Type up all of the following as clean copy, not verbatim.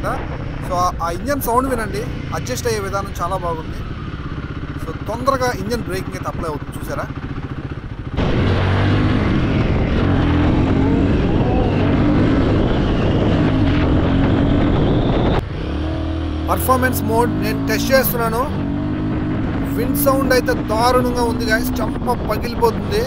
అనమాట. సో ఆ engine sound వినండి, అడ్జస్ట్ అయ్యే విధానం చాలా బాగుంది. సో తొందరగా ఇంజన్ బ్రేకింగ్ అయితే అప్లై అవుతుంది, చూసారా. పర్ఫార్మెన్స్ మోడ్ నేను టెస్ట్ చేస్తున్నాను. విండ్ సౌండ్ అయితే దారుణంగా ఉంది గాయ్స్, చంప పగిలిపోతుంది.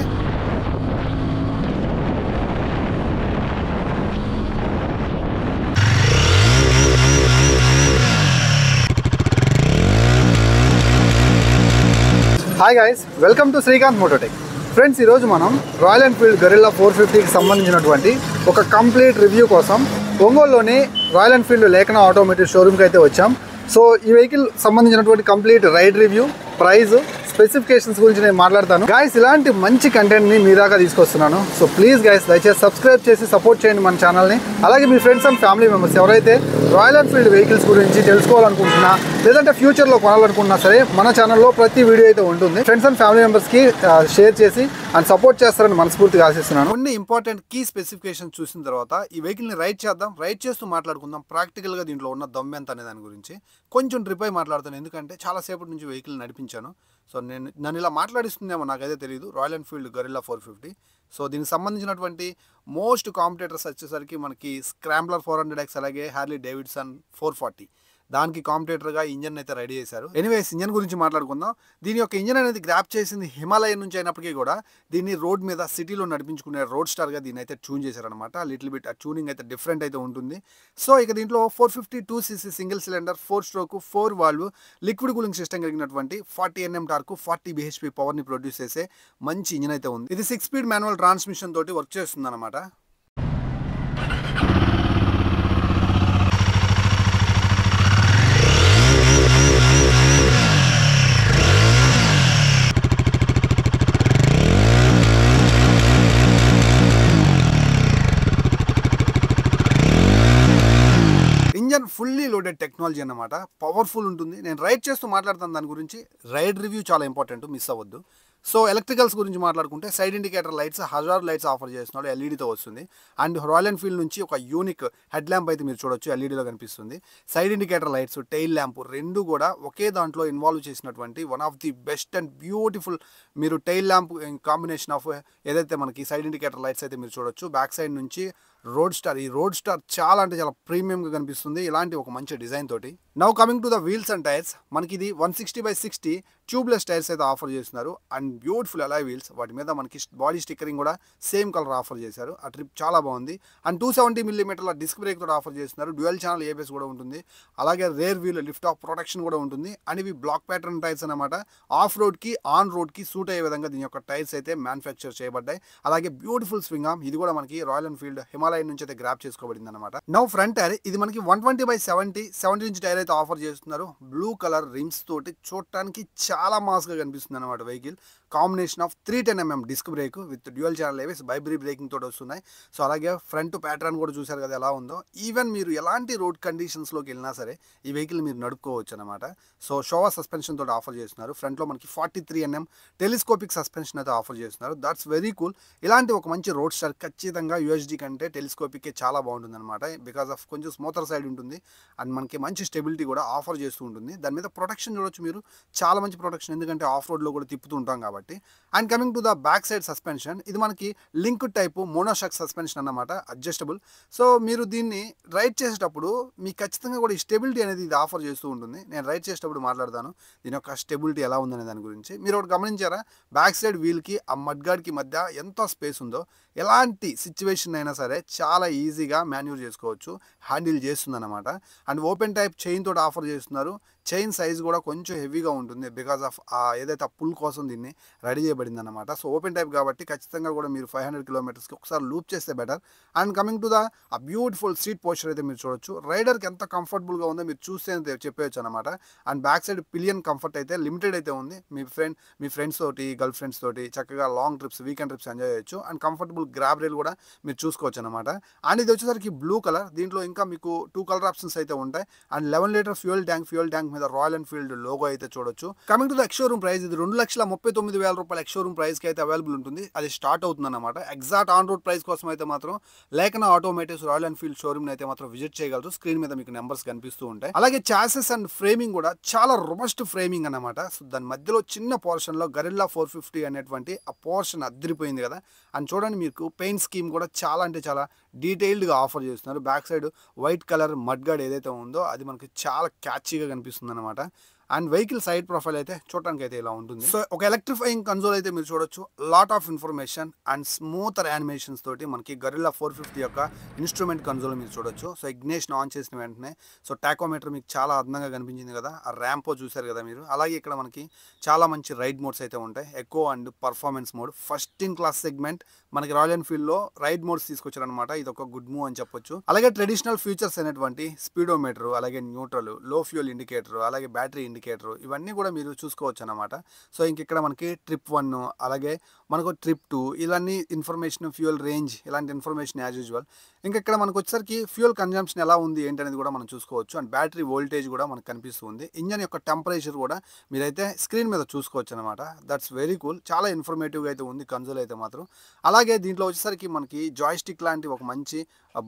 Hi guys, welcome to Srikanth Mototech. Friends, ఈరోజు మనం రాయల్ ఎన్ఫీల్డ్ గొరిల్లా 450కి సంబంధించినటువంటి ఒక కంప్లీట్ రివ్యూ కోసం ఒంగోలులోని రాయల్ ఎన్ఫీల్డ్ లేఖన ఆటోమేటివ్ షోరూమ్కి అయితే వచ్చాం. సో ఈ వెహికల్ సంబంధించినటువంటి complete ride review, price, specifications గురించి నేను మాట్లాడతాను. గాయస్, ఇలాంటి మంచి కంటెంట్ని మీ దాకా తీసుకొస్తున్నాను. సో ప్లీజ్ గాయస్, దయచేసి సబ్స్క్రైబ్ చేసి సపోర్ట్ చేయండి మన ఛానల్ని. అలాగే మీ ఫ్రెండ్స్ అండ్ ఫ్యామిలీ మెంబర్స్ ఎవరైతే రాయల్ ఎన్ఫీల్డ్ వెహికల్స్ గురించి తెలుసుకోవాలనుకుంటున్నా, లేదంటే ఫ్యూచర్లో కొనాలనుకున్నా సరే, మన ఛానల్లో ప్రతి వీడియో అయితే ఉంటుంది. ఫ్రెండ్స్ అండ్ ఫ్యామిలీ మెంబర్స్కి షేర్ చేసి అండ్ సపోర్ట్ చేస్తారని మనస్ఫూర్తిగా ఆశిస్తున్నాను. కొన్ని ఇంపార్టెంట్ కీ స్పెసిఫికేషన్ చూసిన తర్వాత ఈ వెహికల్ని రైడ్ చేద్దాం. రైడ్ చేస్తూ మాట్లాడుకుందాం ప్రాక్టికల్గా దీంట్లో ఉన్న దమ్ ఎంత అనే దాని గురించి. కొంచెం ట్రిప్ అయి మాట్లాడుతాను, ఎందుకంటే చాలాసేపటి నుంచి వెహికల్ నడిపించాను. సో నన్ను ఇలా మాట్లాడిస్తుందేమో నాకైతే తెలియదు. Royal Enfield gorilla 450. సో దీనికి సంబంధించినటువంటి మోస్ట్ కాంపిటేటర్స్ వచ్చేసరికి మనకి స్క్రాంబ్లర్ 400X, అలాగే హార్లీ డేవిడ్సన్ 440. దానికి కాంపిటేటర్గా ఇంజన్ అయితే రెడీ చేశారు. ఎనీవేస్, ఇంజన్ గురించి మాట్లాడుకుందాం. దీని యొక్క ఇంజన్ అనేది గ్రాప్ చేసింది హిమాలయన్ నుంచి అయినప్పటికీ కూడా దీన్ని రోడ్ మీద సిటీలో నడిపించుకునే రోడ్ స్టార్గా దీన్ని అయితే ట్యూన్ చేశారనమాట. లిటిల్ బిట్ ఆ ట్యూనింగ్ అయితే డిఫరెంట్ అయితే ఉంటుంది. సో ఇక దీంట్లో 452cc single cylinder 4 stroke 4 valve liquid cooling system కలిగినటువంటి 40 Nm టార్క్ 40 bhp పవర్ని ప్రొడ్యూస్ చేసే మంచి ఇంజన్ అయితే ఉంది. ఇది 6 స్పీడ్ మాన్యువల్ ట్రాన్స్మిషన్ తోటి వర్క్ చేస్తుంది అనమాట. ఇంజన్ ఫుల్లీ లోడెడ్ టెక్నాలజీ అన్నమాట, పవర్ఫుల్ ఉంటుంది. నేను రైడ్ చేస్తూ మాట్లాడతాను దాని గురించి. రైడ్ రివ్యూ చాలా ఇంపార్టెంట్, మిస్ అవ్వద్దు. సో ఎలక్ట్రికల్స్ గురించి మాట్లాడుకుంటే side indicator lights, hazard lights offer చేస్తున్నాడు, ఎల్ఈడితో వస్తుంది. అండ్ రాయల్ ఎన్ఫీల్డ్ నుంచి ఒక యూనిక్ హెడ్ ల్యాంప్ అయితే మీరు చూడొచ్చు, ఎల్ఈడిలో కనిపిస్తుంది. Side indicator lights, tail lamp రెండు కూడా ఒకే దాంట్లో ఇన్వాల్వ్ చేసినటువంటి one of the best and beautiful. మీరు టైల్ ల్యాంప్ కాంబినేషన్ ఆఫ్ ఏదైతే మనకి సైడ్ ఇండికేటర్ లైట్స్ అయితే మీరు చూడొచ్చు. బ్యాక్ సైడ్ నుంచి రోడ్ స్టార్, ఈ రోడ్ స్టార్ చాలా అంటే చాలా ప్రీమియంగా కనిపిస్తుంది ఇలాంటి ఒక మంచి డిజైన్ తోటి. Now coming to the wheels and tyres, మనకి ఇది 160/60 ట్యూబ్లెస్ టైర్స్ అయితే ఆఫర్ చేస్తున్నారు. అండ్ బ్యూటిఫుల్ అలాయ్ వీల్స్, వాటి మీద మనకి బాడీ స్టిక్కరింగ్ కూడా సేమ్ కలర్ ఆఫర్ చేశారు. ఆ ట్రిప్ చాలా బాగుంది. అండ్ 270mm డిస్క్ బ్రేక్ తోటి ఆఫర్ చేస్తున్నారు. డ్యూయల్ ఛానల్ ఏబిఎస్ కూడా ఉంటుంది. అలాగే rear wheel lift off protection కూడా ఉంటుంది. అండ్ ఇవి బ్లాక్ ప్యాటర్న్ టైర్స్ అనమాట. ఆఫ్ రోడ్కి ఆన్ రోడ్కి సూట్ అయ్యే విధంగా దీని యొక్క టైర్స్ అయితే మ్యానుఫ్యాక్చర్ చేయబడ్డాయి. అలాగే బ్యూటిఫుల్ స్వింగ్ ఆర్మ్, ఇది కూడా మనకి రాయల్ ఎన్ఫీల్డ్ హిమాలయన్ నుంచి అయితే గ్రాప్ చేసుకోబడింది అనమాట. నౌ ఫ్రంట్ టైర్, ఇది మనకి 120/70 ఇంచ్ టైర్ అయితే ఆఫర్ చేస్తున్నారు. బ్లూ కలర్ రిమ్స్ తోటి చూడటానికి చాలా మాస్గా కనిపిస్తుంది అనమాట vehicle. Combination of 310mm disc brake with dual channel ABS బైబ్రీ బ్రేకింగ్ తోటి వస్తున్నాయి. సో అలాగే ఫ్రంట్ ప్యాటర్న్ కూడా చూసారు కదా ఎలా ఉందో. ఈవెన్ మీరు ఎలాంటి రోడ్ కండిషన్స్లోకి వెళ్ళినా సరే ఈ వెహికల్ మీరు నడుపుకోవచ్చు అనమాట. సో షోవా సస్పెన్షన్ తోటి ఆఫర్ చేస్తున్నారు. ఫ్రంట్లో మనకి 43mm టెలిస్కోపిక్ సస్పెన్షన్ అయితే ఆఫర్ చేస్తున్నారు. That's very cool. ఇలాంటి ఒక మంచి రోడ్ స్టార్ ఖచ్చితంగా యూఎస్డి కంటే టెలిస్కోపిక్ చాలా బాగుంటుంది అనమాట. బికాస్ ఆఫ్ కొంచెం స్మూతర్ సైడ్ ఉంటుంది అండ్ మనకి మంచి స్టెబిలిటీ కూడా ఆఫర్ చేస్తూ ఉంటుంది. దాని మీద ప్రొటెక్షన్ చూడొచ్చు మీరు, చాలా మంచి ప్రొటెక్షన్, ఎందుకంటే ఆఫ్ రోడ్లో కూడా తిప్పుతూ ఉంటాం కాబట్టి. And coming to the back side suspension, ఇది మనకి లింక్డ్ టైపు మోనోషాక్ సస్పెన్షన్ అన్నమాట, అడ్జస్టబుల్. సో మీరు దీన్ని రైడ్ చేసేటప్పుడు మీకు ఖచ్చితంగా కూడా ఈ స్టెబిలిటీ అనేది ఇది ఆఫర్ చేస్తూ ఉంటుంది. నేను రైడ్ చేసేటప్పుడు మాట్లాడతాను దీని యొక్క స్టెబిలిటీ ఎలా ఉందనే దాని గురించి. మీరు ఒకటి గమనించారా, బ్యాక్ సైడ్ వీల్కి ఆ మడ్గార్డ్కి మధ్య ఎంత స్పేస్ ఉందో. ఎలాంటి సిచ్యువేషన్ అయినా సరే చాలా ఈజీగా మాన్యూర్ చేసుకోవచ్చు, హ్యాండిల్ చేస్తుంది అనమాట. అండ్ ఓపెన్ టైప్ చైన్ తోటి ఆఫర్ చేస్తున్నారు. చైన్ సైజ్ కూడా కొంచెం హెవీగా ఉంటుంది బికాస్ ఆఫ్ ఏదైతే ఆ పుల్ కోసం దీన్ని రెడీ చేయబడింది అనమాట. సో ఓపెన్ టైప్ కాబట్టి ఖచ్చితంగా కూడా మీరు 500 కిలోమీటర్స్కి ఒకసారి లూప్ చేస్తే better. And coming to the ఆ బ్యూటిఫుల్ సీట్ పోస్చర్ అయితే మీరు చూడొచ్చు. రైడర్కి ఎంత కంఫర్టబుల్గా ఉందో మీరు చూస్తే చెప్పవచ్చు అనమాట. And back side pillion comfort అయితే లిమిటెడ్ అయితే ఉంది. మీ ఫ్రెండ్స్ తోటి, గర్ల్ ఫ్రెండ్స్ తోటి చక్కగా long trips, weekend trips enjoy చేయొచ్చు. అండ్ కంఫర్టబుల్ గ్రాబ్ రైల్ కూడా మీరు చూసుకోవచ్చు అనమాట. అండ్ ఇది వచ్చేసరికి బ్లూ కలర్, దీంట్లో ఇంకా మీకు 2 కలర్ ఆప్షన్స్ అయితే ఉంటాయి. అండ్ 11 లీటర్ ఫ్యూయల్ ట్యాంక్ మీద రాయల్ ఎన్ఫీల్డ్ లోగో అయితే చూడొచ్చు. Coming to the ex showroom price, ఇది 2,39,000 9,000 రూపాయల ఎక్స్ షోరూమ్ ప్రైస్కి అయితే అవైలబుల్ ఉంటుంది. అది స్టార్ట్ అవుతుందన్నమాట. ఎగ్జాక్ట్ ఆన్ రోడ్ ప్రైస్ కోసం అయితే మాత్రం లేఖన ఆటోమేటివ్స్ రాయల్ ఎన్ఫీల్డ్ షోరూమ్ని అయితే మాత్రం విజిట్ చేయగలరు. స్క్రీన్ మీద మీకు నెంబర్స్ కనిపిస్తూ ఉంటాయి. అలాగే చాసెస్ అండ్ ఫ్రేమింగ్ కూడా చాలా రొబస్ట్ ఫ్రేమింగ్ అన్నమాట. సో దాని మధ్యలో చిన్న పోర్షన్లో గరిల్లా 450 అనేటువంటి ఆ పోర్షన్ అద్దరిపోయింది కదా. అండ్ చూడండి, మీకు పెయింట్ స్కీమ్ కూడా చాలా అంటే చాలా డీటెయిల్డ్గా ఆఫర్ చేస్తున్నారు. Back side white colour mud gourd ఏదైతే ఉందో అది మనకి చాలా క్యాచీగా కనిపిస్తుంది అనమాట. అండ్ వెహికల్ సైడ్ ప్రొఫైల్ అయితే చూడడానికి అయితే ఇలా ఉంటుంది. సో ఒక ఎలక్ట్రిఫైయింగ్ కన్సోల్ అయితే మీరు చూడొచ్చు. Lot of information and smoother animations తోటి మనకి గరిల్లా 450 యొక్క ఇన్స్ట్రుమెంట్ కన్సోల్ మీరు చూడొచ్చు. సో ఇగ్నిషన్ ఆన్ చేసిన వెంటనే సో టాకోమీటర్ మీకు చాలా అందంగా కనిపించింది కదా. ఆ ర్యాంపో చూసారు కదా మీరు. అలాగే ఇక్కడ మనకి చాలా మంచి రైడ్ మోడ్స్ అయితే ఉంటాయి. Eco and performance mode. First in class segment మనకి రాయల్ ఎన్ఫీల్డ్లో రైడ్ మోడ్స్ తీసుకొచ్చారనమాట. ఇది ఒక గుడ్ మూవ్ అని చెప్పొచ్చు. అలాగే ట్రెడిషనల్ ఫీచర్స్ అయినటువంటి స్పీడోమీటర్, అలాగే న్యూట్రల్, లో ఫ్యూల్ ఇండికేటర్, అలాగే బ్యాటరీ ఇండికేటర్, ఇవన్నీ కూడా మీరు చూసుకోవచ్చు అనమాట. సో ఇంక ఇక్కడ మనకి ట్రిప్ 1, అలాగే మనకు ట్రిప్ 2, ఇవన్నీ ఇన్ఫర్మేషన్, ఫ్యూయల్ రేంజ్, ఇలాంటి ఇన్ఫర్మేషన్ యాజ్ యూజువల్. ఇంకా ఇక్కడ మనకు వచ్చేసరికి ఫ్యూయల్ కన్జంప్షన్ ఎలా ఉంది ఏంటి అనేది కూడా మనం చూసుకోవచ్చు. అండ్ బ్యాటరీ వోల్టేజ్ కూడా మనకు కనిపిస్తుంది. ఇంజన్ యొక్క టెంపరేచర్ కూడా మీరైతే స్క్రీన్ మీద చూసుకోవచ్చు అనమాట. That's very cool. చాలా ఇన్ఫర్మేటివ్గా అయితే ఉంది కన్సోల్ అయితే మాత్రం. అలాగే దీంట్లో వచ్చేసరికి మనకి జాయ్స్టిక్ లాంటి ఒక మంచి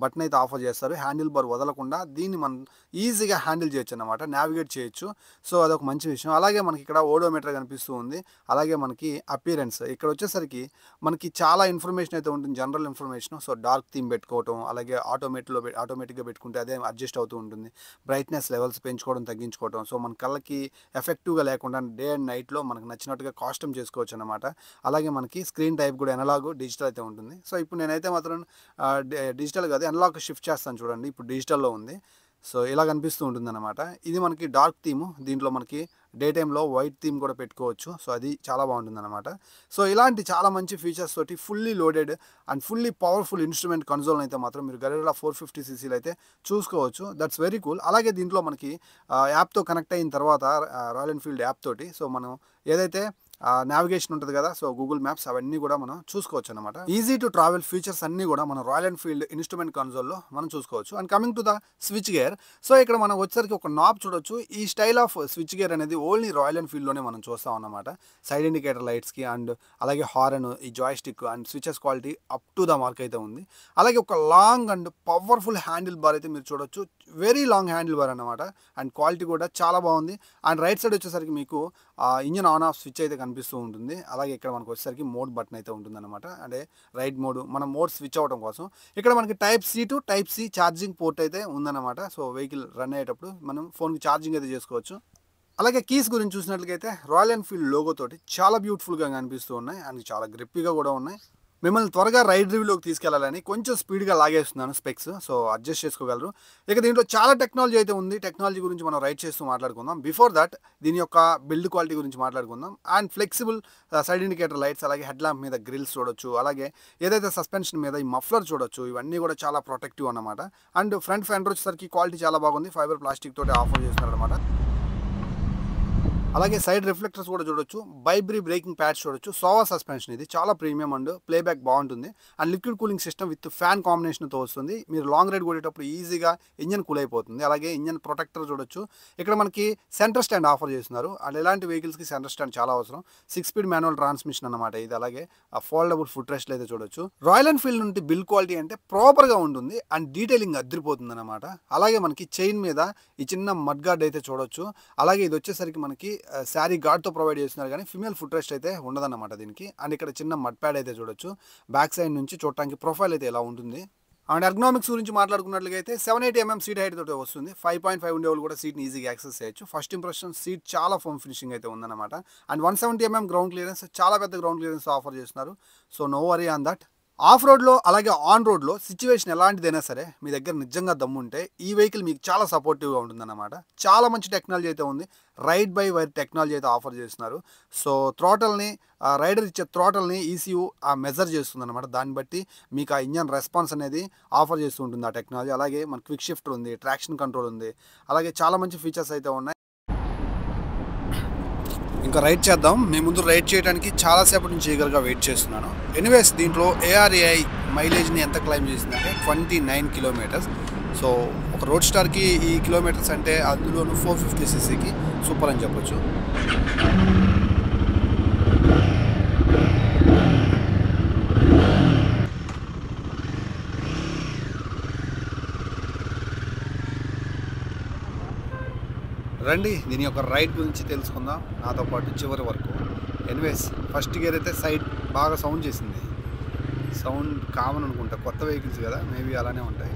బటన్ అయితే ఆఫర్ చేస్తారు. హ్యాండిల్ బార్ వదలకుండా దీన్ని మనం ఈజీగా హ్యాండిల్ చేయొచ్చు అనమాట, నావిగేట్ చేయొచ్చు. సో అదొక మంచి విషయం. అలాగే మనకి ఇక్కడ ఓడోమీటర్ కనిపిస్తూ ఉంది. అలాగే మనకి అపియరెన్స్ ఇక్కడ వచ్చేసరికి మనకి చాలా ఇన్ఫర్మేషన్ అయితే ఉంటుంది, general information. So dark theme పెట్టుకోవటం, అలాగే ఆటోమేటిక్గా పెట్టుకుంటే అదే అడ్జస్ట్ అవుతూ ఉంటుంది. బ్రైట్నెస్ లెవెల్స్ పెంచుకోవడం, తగ్గించుకోవడం. సో మన కళ్ళకి ఎఫెక్టివ్గా లేకుండా డే అండ్ నైట్లో మనకు నచ్చినట్టుగా కాస్ట్యూమ్ చేసుకోవచ్చు అనమాట. అలాగే మనకి స్క్రీన్ టైప్ కూడా ఎనలాగ్, డిజిటల్ అయితే ఉంటుంది. సో ఇప్పుడు నేనైతే మాత్రం డిజిటల్ కాదు ఎనలాగ్ షిఫ్ట్ చేస్తాను చూడండి. ఇప్పుడు డిజిటల్లో ఉంది. సో ఇలా కనిపిస్తూ ఉంటుంది అనమాట. ఇది మనకి డార్క్ థీమ్. దీంట్లో మనకి డే టైంలో వైట్ థీమ్ కూడా పెట్టుకోవచ్చు. సో అది చాలా బాగుంటుంది అనమాట. సో ఇలాంటి చాలా మంచి ఫీచర్స్ తోటి fully loaded and fully powerful instrument console అయితే మాత్రం మీరు గరిల్లా 450cc అయితే చూసుకోవచ్చు. That's very cool. అలాగే దీంట్లో మనకి యాప్తో కనెక్ట్ అయిన తర్వాత రాయల్ ఎన్ఫీల్డ్ యాప్ తోటి సో మనం ఏదైతే నావిగేషన్ ఉంటుంది కదా, సో గూగుల్ మ్యాప్స్ అవన్నీ కూడా మనం చూసుకోవచ్చు అనమాట. ఈజీ టు ట్రావెల్ ఫీచర్స్ అన్నీ కూడా మన రాయల్ ఎన్ఫీల్డ్ ఇన్స్ట్రుమెంట్ కన్సోల్లో మనం చూసుకోవచ్చు. And coming to the switch gear. So ఇక్కడ మనం వచ్చేసరికి ఒక నాబ్ చూడొచ్చు. ఈ స్టైల్ ఆఫ్ స్విచ్ గేర్ అనేది ఓన్లీ రాయల్ ఎన్ఫీల్డ్లోనే మనం చూస్తాం అన్నమాట. సైడ్ ఇండికేటర్ లైట్స్కి అండ్ అలాగే హారన్, ఈ joystick and switches quality up to the mark అయితే ఉంది. అలాగే ఒక long and powerful handle bar అయితే మీరు చూడొచ్చు. వెరీ లాంగ్ హ్యాండిల్ బార్ అనమాట. అండ్ క్వాలిటీ కూడా చాలా బాగుంది. అండ్ రైట్ సైడ్ వచ్చేసరికి మీకు ఇంజన్ ఆన్ ఆఫ్ స్విచ్ అయితే కనిపిస్తూ ఉంటుంది. అలాగే ఇక్కడ మనకు వచ్చేసరికి మోడ్ బటన్ అయితే ఉంటుంది అనమాట. అంటే రైడ్ మోడ్, మనం మోడ్ స్విచ్ అవ్వడం కోసం ఇక్కడ మనకి type C to type C charging port అయితే ఉందన్నమాట. సో వెహికల్ రన్ అయ్యేటప్పుడు మనం ఫోన్కి ఛార్జింగ్ అయితే చేసుకోవచ్చు. అలాగే కీస్ గురించి చూసినట్లయితే రాయల్ ఎన్ఫీల్డ్ లోగో తోటి చాలా బ్యూటిఫుల్గా కనిపిస్తూ ఉన్నాయి అండ్ చాలా గ్రిప్పీగా కూడా ఉన్నాయి. మిమ్మల్ని త్వరగా రైడ్ రివ్యూలోకి తీసుకెళ్లాలని కొంచెం స్పీడ్గా లాగేస్తున్నాను స్పెక్స్. సో అడ్జస్ట్ చేసుకోగలరు. ఇక దీంట్లో చాలా టెక్నాలజీ అయితే ఉంది. టెక్నాలజీ గురించి మనం రైడ్ చేస్తూ మాట్లాడుకుందాం. బిఫోర్ దట్ దీని యొక్క బిల్డ్ క్వాలిటీ గురించి మాట్లాడుకుందాం. And flexible side indicator lights, అలాగే హెడ్ ల్యాంప్ మీద గ్రిల్స్ చూడొచ్చు. అలాగే ఏదైతే సస్పెన్షన్ మీద ఈ మఫ్లర్ చూడొచ్చు. ఇవన్నీ కూడా చాలా ప్రొటెక్టివ్ అన్నమాట. అండ్ ఫ్రంట్ ఫెండర్ వచ్చేసరికి క్వాలిటీ చాలా బాగుంది. ఫైబర్ ప్లాస్టిక్ తోటి ఆఫర్ చేస్తున్నారు అనమాట. అలాగే సైడ్ రిఫ్లెక్టర్స్ కూడా చూడొచ్చు. బైబ్రీ బ్రేకింగ్ ప్యాడ్స్ చూడొచ్చు. సోవా సస్పెన్షన్, ఇది చాలా ప్రీమియం అండ్ ప్లేబ్యాక్ బాగుంటుంది. And liquid cooling system with fan కాంబినేషన్తో వస్తుంది. మీరు లాంగ్ రైడ్ కొట్టేటప్పుడు ఈజీగా ఇంజన్ కూల్ అయిపోతుంది. అలాగే ఇంజన్ ప్రొటెక్టర్ చూడొచ్చు. ఇక్కడ మనకి సెంటర్ స్టాండ్ ఆఫర్ చేస్తున్నారు. అండ్ ఇలాంటి వెహికల్స్కి సెంటర్ స్టాండ్ చాలా అవసరం. 6 స్పీడ్ మాన్యువల్ ట్రాన్స్మిషన్ అనమాట ఇది. అలాగే ఫోల్డబుల్ ఫుట్ రెస్ట్లు అయితే చూడొచ్చు. రాయల్ ఎన్ఫీల్డ్ నుండి బిల్డ్ క్వాలిటీ అంటే ప్రాపర్గా ఉంటుంది అండ్ డీటెయిలింగ్ అదిరిపోతుంది అనమాట. అలాగే మనకి చైన్ మీద ఈ చిన్న మడ్ గార్డ్ అయితే చూడొచ్చు. అలాగే ఇది వచ్చేసరికి మనకి శారీ గార్డ్తో ప్రొవైడ్ చేస్తున్నారు, కానీ ఫిమేల్ ఫుట్ రెస్ట్ అయితే ఉండదన్నమాట దీనికి. అండ్ ఇక్కడ చిన్న మడ్ ప్యాడ్ అయితే చూడొచ్చు. బ్యాక్ సైడ్ నుంచి చూడటానికి ప్రొఫైల్ అయితే ఎలా ఉంటుంది. అండ్ ఎర్గనామిక్స్ గురించి మాట్లాడుకున్నట్లయితే 780mm సీట్ హైట్ తోటి వస్తుంది. 5.5 ఉండేవాళ్ళు కూడా సీట్ని ఈజీగా యాక్సెస్ చేయొచ్చు. ఫస్ట్ ఇంప్రెషన్ సీట్ చాలా ఫోమ్ ఫినిషింగ్ అయితే ఉందన్నమాట. అండ్ 170mm గ్రౌండ్ క్లియరెన్స్, చాలా పెద్ద గ్రౌండ్ క్లియరెన్స్ ఆఫర్ చేస్తున్నారు. So no worry on that. Off రోడ్లో అలాగే ఆన్ రోడ్లో సిచ్యువేషన్ ఎలాంటిదైనా సరే మీ దగ్గర నిజంగా దమ్ముంటే ఈ వెహికల్ మీకు చాలా సపోర్టివ్గా ఉంటుందన్నమాట. చాలా మంచి టెక్నాలజీ అయితే ఉంది. రైడ్ బై వైర్ టెక్నాలజీ అయితే ఆఫర్ చేస్తున్నారు. సో థ్రోటల్ని రైడర్ ఇచ్చే థ్రోటల్ని ఈసీయూ మెజర్ చేస్తుంది అనమాట. దాన్ని బట్టి మీకు ఆ ఇంజన్ రెస్పాన్స్ అనేది ఆఫర్ చేస్తూ ఉంటుంది ఆ టెక్నాలజీ. అలాగే మన క్విక్ షిఫ్ట్ ఉంది, ట్రాక్షన్ కంట్రోల్ ఉంది. అలాగే చాలా మంచి ఫీచర్స్ అయితే ఉన్నాయి. ఇంకా రైడ్ చేద్దాం. మీ ముందు రైడ్ చేయడానికి చాలాసేపటి నుంచి ఈగర్గా వెయిట్ చేస్తున్నాను. ఎనీవేస్ దీంట్లో ARAI మైలేజ్ని ఎంత క్లైమ్ చేసిందంటే 29 కిలోమీటర్స్. సో ఒక రోడ్ స్టార్కి ఈ కిలోమీటర్స్ అంటే అందులోనూ 450cc సూపర్ అని చెప్పొచ్చు. రండి దీని యొక్క రైడ్ గురించి తెలుసుకుందాం నాతో పాటు చివరి వరకు. ఎనీవేస్ ఫస్ట్ గేర్ అయితే సైడ్ బాగా సౌండ్ చేసింది. సౌండ్ కామన్ అనుకుంటా, కొత్త వెహికల్స్ కదా, మేబీ అలానే ఉంటాయి.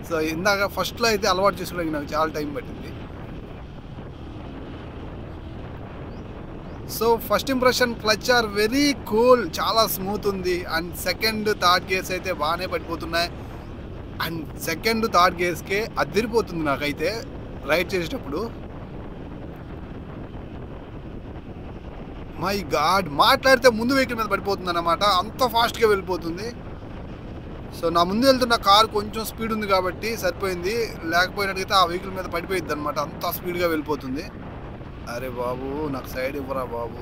సో ఇందాక ఫస్ట్లో అయితే అలవాటు చేసుకోవడానికి నాకు చాలా టైం పట్టింది. So first impression clutch are very cool, చాలా స్మూత్ ఉంది. అండ్ సెకండ్ థర్డ్ గేర్స్ అయితే బాగానే పడిపోతున్నాయి. అండ్ సెకండ్ థర్డ్ గేర్స్కే అదిరిపోతుంది నాకైతే రైడ్ చేసేటప్పుడు. మై గాడ్, మాట్లాడితే ముందు వెహికల్ మీద పడిపోతుంది అన్నమాట, అంత ఫాస్ట్గా వెళ్ళిపోతుంది. సో నా ముందు వెళ్తున్న కారు కొంచెం స్పీడ్ ఉంది కాబట్టి సరిపోయింది, లేకపోయినట్టయితే ఆ వెహికల్ మీద పడిపోయింది అనమాట, అంత స్పీడ్గా వెళ్ళిపోతుంది. అరే బాబు నాకు సైడ్ ఇవ్వరా బాబు,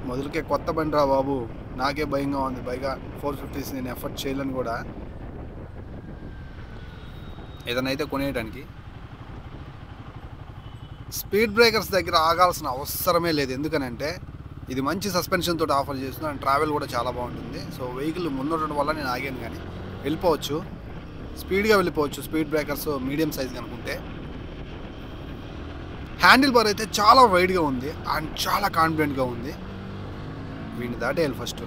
మొదలుకే కొత్త బండి రా బాబు, నాకే భయంగా ఉంది. పైగా 450s నేను ఎఫర్ట్ చేయలేను కూడా ఏదైనా అయితే కొనేయడానికి. స్పీడ్ బ్రేకర్స్ దగ్గర ఆగాల్సిన అవసరమే లేదు, ఎందుకనంటే ఇది మంచి సస్పెన్షన్ తోటి ఆఫర్ చేస్తుంది. అండ్ ట్రావెల్ కూడా చాలా బాగుంటుంది. సో వెహికల్ ముందుండడం వల్ల నేను ఆగాను, కానీ వెళ్ళిపోవచ్చు, స్పీడ్గా వెళ్ళిపోవచ్చు స్పీడ్ బ్రేకర్స్ మీడియం సైజ్ అనుకుంటే. హ్యాండిల్ బార్ అయితే చాలా వైడ్గా ఉంది అండ్ చాలా కాన్ఫిడెంట్గా ఉంది. వీడిని దాటేయాలి ఫస్ట్.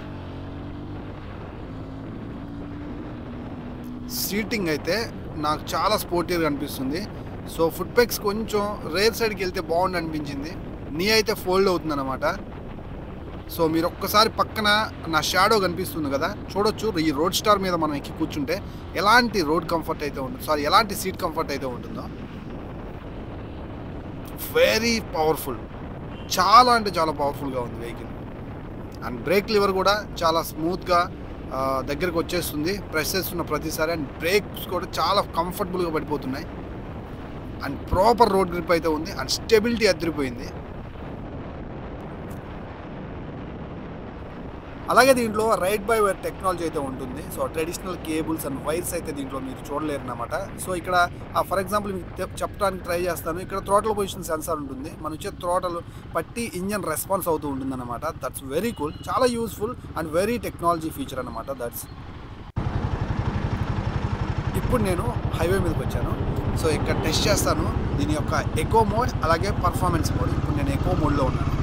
సీటింగ్ అయితే నాకు చాలా స్పోర్టివ్గా అనిపిస్తుంది. సో ఫుట్ పెక్స్ కొంచెం రేర్ సైడ్కి వెళ్తే బాగుండి అనిపించింది. నీ అయితే ఫోల్డ్ అవుతుంది అన్నమాట. సో మీరు ఒక్కసారి పక్కన నా షాడో కనిపిస్తుంది కదా, చూడొచ్చు. ఈ రోడ్ స్టార్ మీద మనం ఎక్కి కూర్చుంటే ఎలాంటి రోడ్ కంఫర్ట్ అయితే ఉంటుంది, ఎలాంటి సీట్ కంఫర్ట్ అయితే ఉంటుందో. వెరీ పవర్ఫుల్, చాలా అంటే చాలా పవర్ఫుల్గా ఉంది వెహికల్. అండ్ బ్రేక్ లివర్ కూడా చాలా స్మూత్గా దగ్గరకు వచ్చేస్తుంది ప్రెస్ చేస్తున్న ప్రతిసారి. అండ్ బ్రేక్స్ కూడా చాలా కంఫర్టబుల్గా పడిపోతున్నాయి. అండ్ ప్రాపర్ రోడ్ గ్రిప్ అయితే ఉంది. అండ్ స్టెబిలిటీ అదిరిపోయింది. అలాగే దీంట్లో రైడ్ బై వైర్ టెక్నాలజీ అయితే ఉంటుంది. So traditional cables and wires అయితే దీంట్లో మీరు చూడలేరు అన్నమాట. సో ఇక్కడ ఫర్ ఎగ్జాంపుల్ మీకు చెప్పడానికి ట్రై చేస్తాను. ఇక్కడ థ్రోటల్ పొజిషన్ సెన్సార్ ఉంటుంది, మన వచ్చే థ్రోటల్ పట్టి ఇంజన్ రెస్పాన్స్ అవుతూ ఉంటుంది అన్నమాట. దట్స్ వెరీ కూల్, చాలా useful and very technology feature అన్నమాట. దట్స్ ఇప్పుడు నేను హైవే మీదకి వచ్చాను. సో ఇక్కడ టెస్ట్ చేస్తాను దీని యొక్క ఎకో మోడ్ అలాగే పర్ఫార్మెన్స్ మోడ్. ఇప్పుడు నేను ఎకో మోడ్లో ఉన్నాను.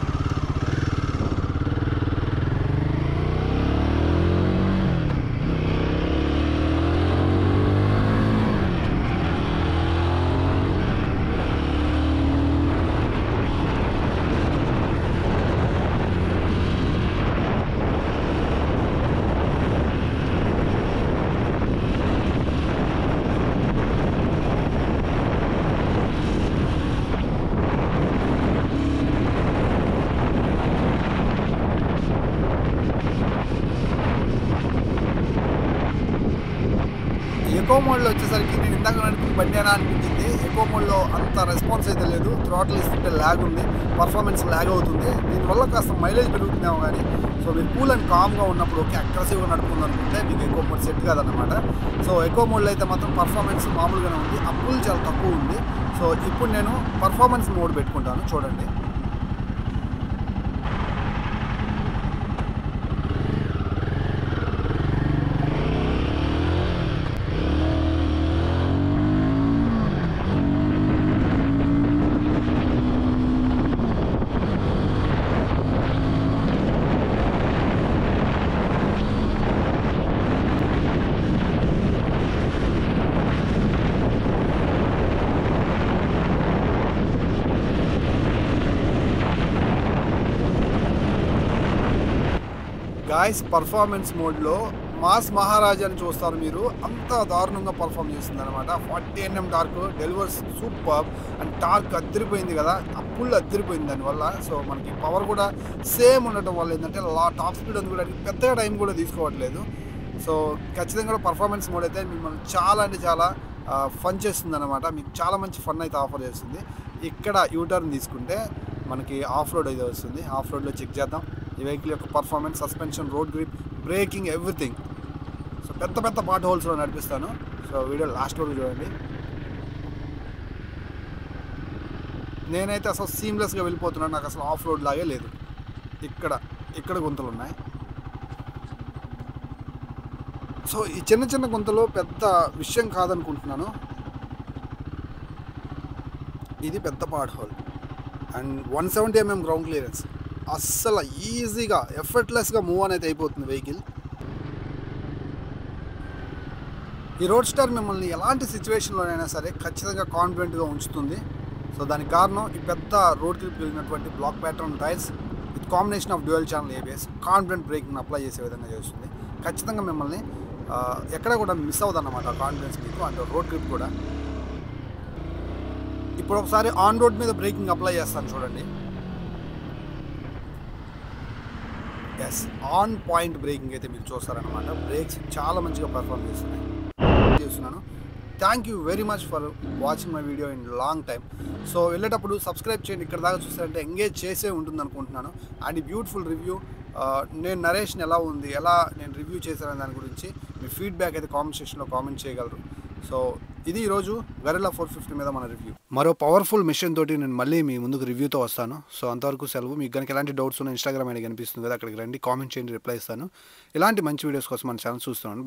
ఎకో మోడ్లో వచ్చేసరికి నేను ఇందాక నడిపి బండి అయినా అనిపించింది. ఎకో మోడ్లో అంత రెస్పాన్స్ అయితే లేదు, థ్రాటిల్ ఇస్తుంటే ల్యాగ్ ఉంది, పర్ఫార్మెన్స్ ల్యాగ్ అవుతుంది. దీనివల్ల కాస్త మైలేజ్ పెరుగుతుందేమో కానీ. సో మీరు కూల్ అండ్ కామ్గా ఉన్నప్పుడు ఓకే అగ్రెసివ్గా నడుపుతుంది అనుకుంటే మీకు ఎకో మోడ్ సెట్ కాదన్నమాట. సో ఎకో మోడ్లో అయితే మాత్రం పర్ఫార్మెన్స్ మామూలుగానే ఉంది, అప్పులు చాలా తక్కువ ఉంది. సో ఇప్పుడు నేను పర్ఫార్మెన్స్ మోడ్ పెట్టుకుంటాను, చూడండి. గాయస్ పర్ఫార్మెన్స్ మోడ్లో మాస్ మహారాజాని చూస్తారు మీరు, అంత దారుణంగా పర్ఫామ్ చేస్తుంది అనమాట. 40 Nm torque delivers super. And torque అద్దరిపోయింది కదా, అప్పులు అద్దరిపోయింది దానివల్ల. సో మనకి పవర్ కూడా సేమ్ ఉండటం వల్ల ఏంటంటే టాప్ స్పీడ్ అందుకోవడానికి పెద్దగా టైం కూడా తీసుకోవట్లేదు. సో ఖచ్చితంగా కూడా పర్ఫార్మెన్స్ మోడ్ అయితే మిమ్మల్ని చాలా అంటే చాలా ఫన్ చేస్తుంది అనమాట. మీకు చాలా మంచి ఫన్ అయితే ఆఫర్ చేస్తుంది. ఇక్కడ యూటర్న్ తీసుకుంటే మనకి ఆఫ్ రోడ్ అయితే వస్తుంది. ఆఫ్ రోడ్లో చెక్ చేద్దాం ఈ వెహికల్ యొక్క performance, suspension, road grip, breaking, everything. So పెద్ద పెద్ద పార్ట్ హోల్స్లో నడిపిస్తాను. సో వీడియో లాస్ట్ వరకు చూడండి. నేనైతే అసలు సీమ్లెస్గా వెళ్ళిపోతున్నాను. నాకు అసలు ఆఫ్ రోడ్ లాగే లేదు. ఇక్కడ గుంతలు ఉన్నాయి. సో ఈ చిన్న చిన్న గుంతలు పెద్ద విషయం కాదనుకుంటున్నాను. ఇది పెద్ద part whole and 170 mm ground clearance. అస్సలు ఈజీగా ఎఫర్ట్లెస్గా మూవ్ అనేది అయిపోతుంది వెహికల్. ఈ రోడ్ స్టార్ మిమ్మల్ని ఎలాంటి సిచ్యువేషన్లోనైనా సరే ఖచ్చితంగా కాన్ఫిడెంట్గా ఉంచుతుంది. సో దానికి కారణం ఈ పెద్ద రోడ్ గ్రిప్ కలిగినటువంటి block pattern tyres with combination of dual channel ABS confident braking apply చేసే విధంగా చేస్తుంది. ఖచ్చితంగా మిమ్మల్ని ఎక్కడ కూడా మిస్ అవ్వదన్నమాట కాన్ఫిడెన్స్ మీకు. అండ్ రోడ్ గ్రిప్ కూడా. ఇప్పుడు ఒకసారి ఆన్ రోడ్ మీద బ్రేకింగ్ అప్లై చేస్తాను చూడండి. ఎస్, ఆన్ పాయింట్ బ్రేకింగ్ అయితే మీరు చూస్తారనమాట. బ్రేక్స్ చాలా మంచిగా పర్ఫామ్ చేస్తున్నాను. Thank you very much for watching my video in long time. So వెళ్ళేటప్పుడు సబ్స్క్రైబ్ చేయండి. ఇక్కడ దాకా చూస్తారంటే ఎంగేజ్ చేసే ఉంటుంది అనుకుంటున్నాను. అండ్ ఈ బ్యూటిఫుల్ రివ్యూ, నేను నరేషన్ ఎలా ఉంది, ఎలా నేను రివ్యూ చేశానని దాని గురించి మీ ఫీడ్బ్యాక్ అయితే కామెంట్ సెక్షన్లో కామెంట్ చేయగలరు. సో ఇది ఈరోజు గరిల్లా 450 మీద మన రివ్యూ. మరో పవర్ఫుల్ మిషన్ తోటి నేను మళ్ళీ మీ ముందుకు రివ్యూతో వస్తాను. సో అంతవరకు సెలవు. మీకు కనుక ఎలాంటి డౌట్స్ ఉన్న ఇన్స్టాగ్రామ్ ఐడి కనిపిస్తుంది కదా, అక్కడికి రండి, కామెంట్ చేయండి, రిప్లై ఇస్తాను. ఇలాంటి మంచి వీడియోస్ కోసం మన ఛానల్ చూస్తున్నాను.